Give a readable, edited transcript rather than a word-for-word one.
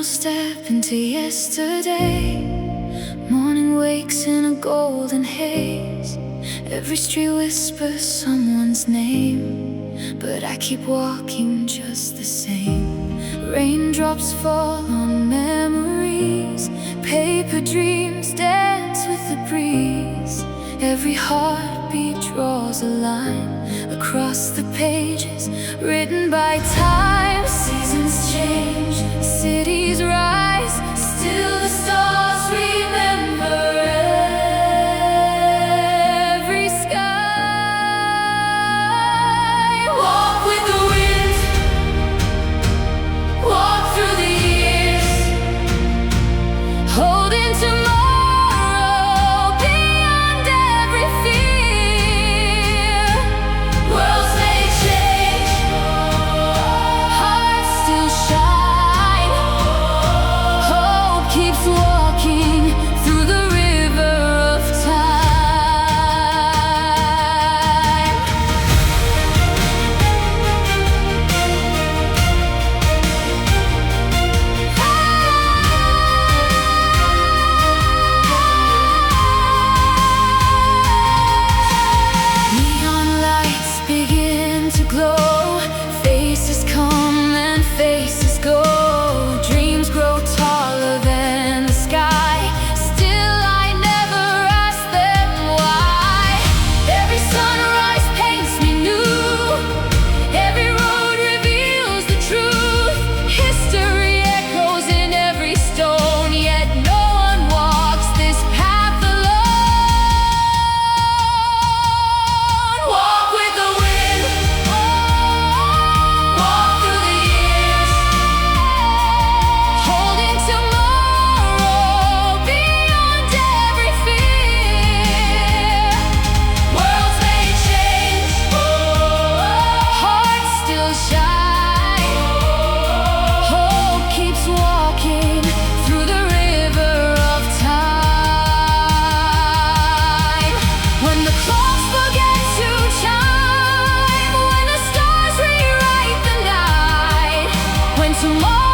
I'll step into yesterday. Morning wakes in a golden haze. Every street whispers someone's name, but I keep walking just the same. Raindrops fall on memories. Paper dreams dance with the breeze. Every heartbeat draws a line across the pages written by time. Seasons change, cities rise, still the stars remember every sky. Walk with the wind, walk through the years, holding tomorrow beyond every fear. Worlds may change, hearts still shine. Hope keeps walking through the river of time. Neon lights begin to glow. Faces come and faces go. Dreams grow taller than the sky. Still I never ask them why. Every sunrise paints me new. Every road reveals the truth. History echoes in every stone, yet no one walks this path alone. Walk with the wind, walk through the years, holding tomorrow beyond every fear. Worlds may change, hearts still shine. Hope keeps walking through the river of time. When the clocks forget to chime, when the stars rewrite the night, when tomorrow